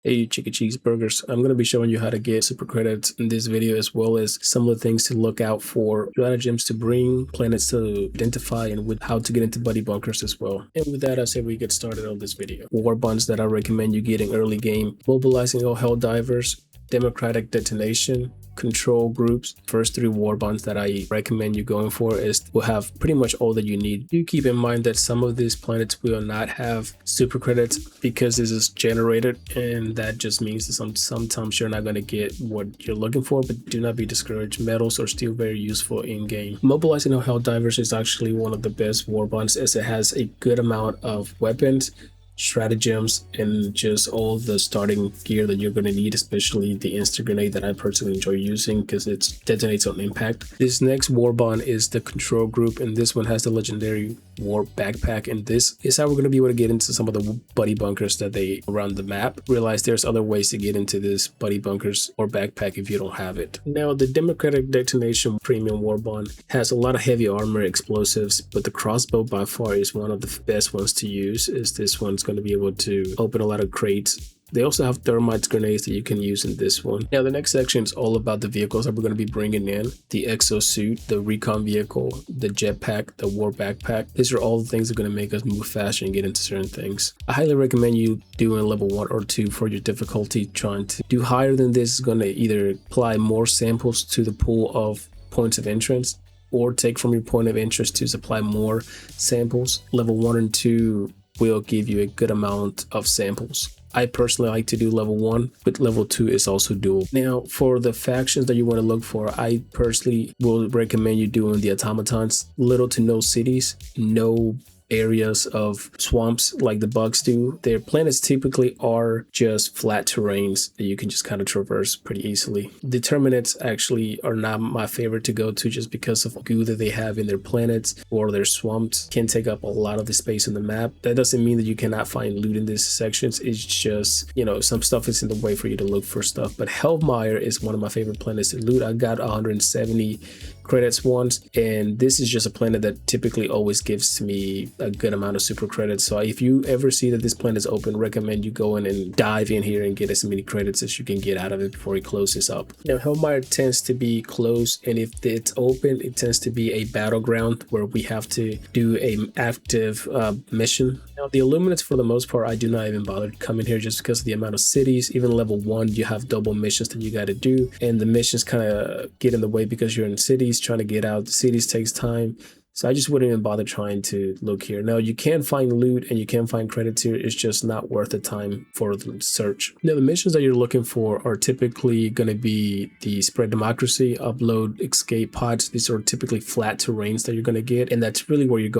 Hey, chicken cheeseburgers. I'm going to be showing you how to get super credits in this video, as well as some of the things to look out for, stratagems to bring, planets to identify, and with how to get into buddy bunkers as well. And with that, I say we get started on this video. Warbonds that I recommend you getting early game: mobilizing all Helldivers, democratic detonation, control groups. First three warbonds that I recommend you going for will have pretty much all that you need. Do keep in mind that some of these planets will not have super credits because this is generated, and that just means that sometimes you're not going to get what you're looking for, but do not be discouraged. Metals are still very useful in game. Mobilizing all Helldivers is actually one of the best warbonds, as it has a good amount of weapons, stratagems, and just all the starting gear that you're going to need, especially the instant grenade that I personally enjoy using because it detonates on impact. This next warbond is the control group, and this one has the legendary warp backpack, and this is how we're going to be able to get into some of the buddy bunkers that they around the map. Realize there's other ways to get into this buddy bunkers or backpack if you don't have it. Now, the democratic detonation premium warbond has a lot of heavy armor, explosives, but the crossbow by far is one of the best ones to use, as this one's going to be able to open a lot of crates. They also have thermite grenades that you can use in this one. Now, the next section is all about the vehicles that we're going to be bringing in: the exosuit, the recon vehicle, the jetpack, the war backpack. These are all the things that are going to make us move faster and get into certain things. I highly recommend you doing level 1 or 2 for your difficulty. Trying to do higher than this is going to either apply more samples to the pool of points of entrance, or take from your point of interest to supply more samples. Level 1 and 2 will give you a good amount of samples. I personally like to do level 1, but level 2 is also doable. Now, for the factions that you want to look for, I personally will recommend you doing the automatons. Little to no cities, no areas of swamps like the bugs do. Their planets typically are just flat terrains that you can just kind of traverse pretty easily. Determinants actually are not my favorite to go to, just because of goo that they have in their planets, or their swamps can take up a lot of the space on the map. That doesn't mean that you cannot find loot in these sections. It's just, you know, some stuff is in the way for you to look for stuff. But Hellmire is one of my favorite planets to loot. I got 170 credits once, and this is just a planet that typically always gives me a good amount of super credits. So if you ever see that this planet is open, recommend you go in and dive in here and get as many credits as you can get out of it before it closes up. Now, Hellmire tends to be closed, and if it's open, it tends to be a battleground where we have to do an active mission. Now, the Illuminates, for the most part, I do not even bother coming here just because of the amount of cities. Even level 1, you have double missions that you got to do, and the missions kind of get in the way because you're in cities trying to get out. The cities takes time, so I just wouldn't even bother trying to look here. Now, you can find loot and you can find credits here. It's just not worth the time for the search. Now, the missions that you're looking for are typically going to be the spread democracy, upload, escape pods. These are typically flat terrains that you're going to get, and that's really where you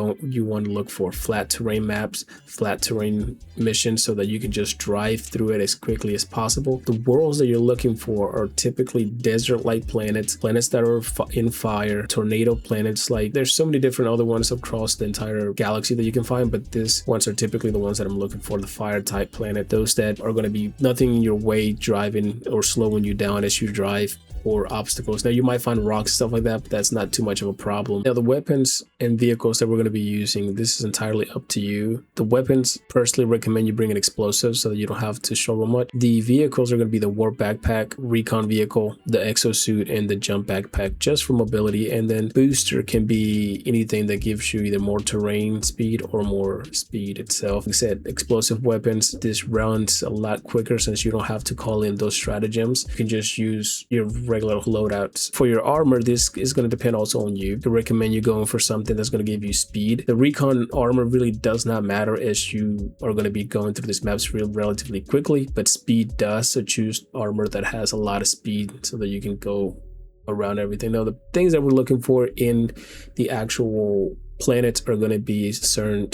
want to look for flat terrain maps, flat terrain missions, so that you can just drive through it as quickly as possible. The worlds that you're looking for are typically desert-like planets, planets that are in fire, tornado planets. Like, there's so many different other ones across the entire galaxy that you can find, but these ones are typically the ones that I'm looking for. The fire type planet, those that are going to be nothing in your way, driving or slowing you down as you drive, or obstacles. Now, you might find rocks, stuff like that, but that's not too much of a problem. Now, the weapons and vehicles that we're going to be using, this is entirely up to you. The weapons, personally recommend you bring an explosive so that you don't have to struggle much. The vehicles are going to be the warp backpack, recon vehicle, the exosuit, and the jump backpack, just for mobility. And then booster can be anything that gives you either more terrain speed or more speed itself. Like I said, explosive weapons, this runs a lot quicker since you don't have to call in those stratagems. You can just use your regular loadouts. For your armor, this is going to depend also on you. I recommend you going for something that's going to give you speed. The recon armor really does not matter, as you are going to be going through this maps relatively quickly, but speed does. So choose armor that has a lot of speed so that you can go around everything. Now, the things that we're looking for in the actual planets are going to be certain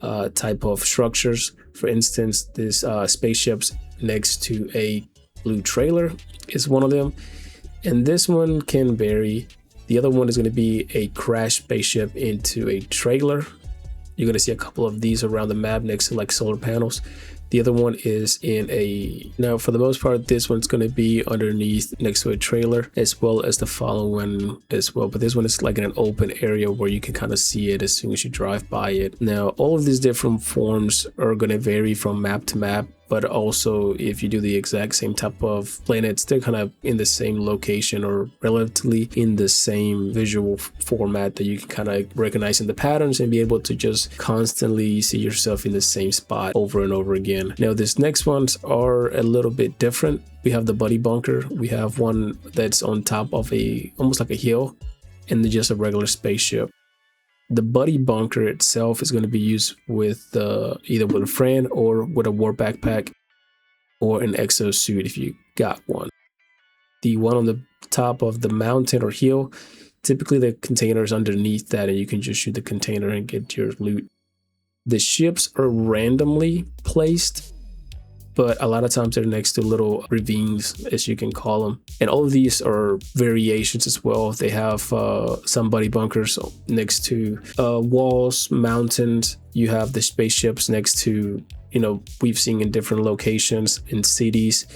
type of structures. For instance, this spaceships next to a blue trailer is one of them, and this one can vary. The other one is going to be a crashed spaceship into a trailer. You're going to see a couple of these around the map next to like solar panels. The other one is in a, now for the most part, this one's going to be underneath next to a trailer, as well as the following one as well. But this one is like in an open area where you can kind of see it as soon as you drive by it. Now, all of these different forms are going to vary from map to map, but also if you do the exact same type of planets, they're kind of in the same location or relatively in the same visual format that you can kind of recognize in the patterns and be able to just constantly see yourself in the same spot over and over again. Now, these next ones are a little bit different. We have the buddy bunker. We have one that's on top of almost like a hill, and just a regular spaceship. The buddy bunker itself is going to be used with either with a friend or with a war backpack or an exosuit if you got one. The one on the top of the mountain or hill, typically the container is underneath that and you can just shoot the container and get your loot. The ships are randomly placed, but a lot of times they're next to little ravines, as you can call them. And all of these are variations as well. They have some buddy bunkers next to walls, mountains. You have the spaceships next to, we've seen in different locations in cities.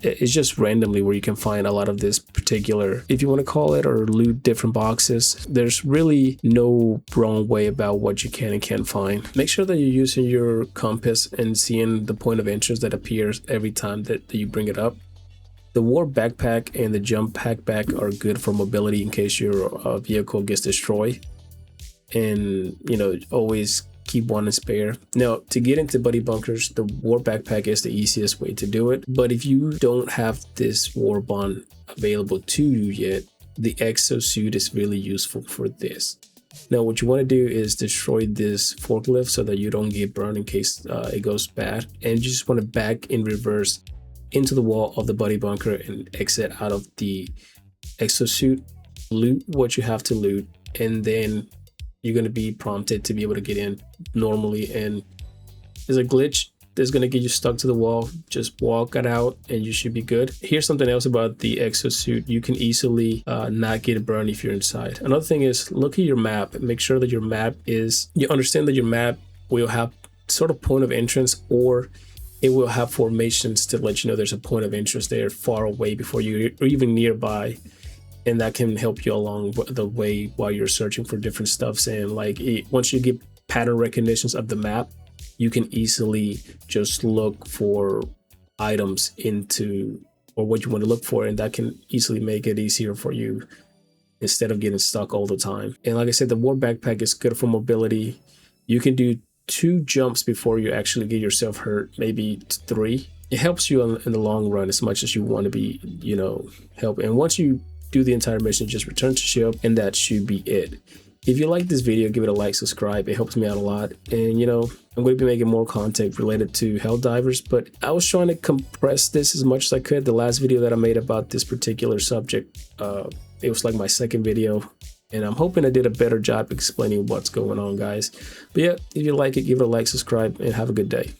It's just randomly where you can find a lot of this particular, if you want to call it, or loot different boxes. There's really no wrong way about what you can and can't find. Make sure that you're using your compass and seeing the point of interest that appears every time that you bring it up. The war backpack and the jump packback are good for mobility in case your vehicle gets destroyed. And, always keep one in spare. Now, to get into buddy bunkers, the war backpack is the easiest way to do it. But if you don't have this warbond available to you yet, the exosuit is really useful for this. Now, what you want to do is destroy this forklift so that you don't get burned in case it goes bad. And you just want to back in reverse into the wall of the buddy bunker and exit out of the exosuit. Loot what you have to loot, and then you're going to be prompted to be able to get in normally. And there's a glitch that's going to get you stuck to the wall. Just walk it out and you should be good. Here's something else about the exosuit. You can easily not get burned if you're inside. Another thing is look at your map and make sure that your map you understand that your map will have sort of point of entrance, or it will have formations to let you know there's a point of interest there far away before you, or even nearby. And that can help you along the way while you're searching for different stuffs. And once you get pattern recognitions of the map, you can easily just look for items or what you want to look for. And that can easily make it easier for you instead of getting stuck all the time. And like I said, the war backpack is good for mobility. You can do 2 jumps before you actually get yourself hurt, maybe 3. It helps you in the long run as much as you want to be, help. And once you do the entire mission, just return to ship, and that should be it. If you like this video, give it a like, subscribe. It helps me out a lot. And I'm going to be making more content related to Helldivers, but I was trying to compress this as much as I could. The last video that I made about this particular subject, it was like my second video, and I'm hoping I did a better job explaining what's going on, guys. But yeah, if you like it, give it a like, subscribe, and have a good day.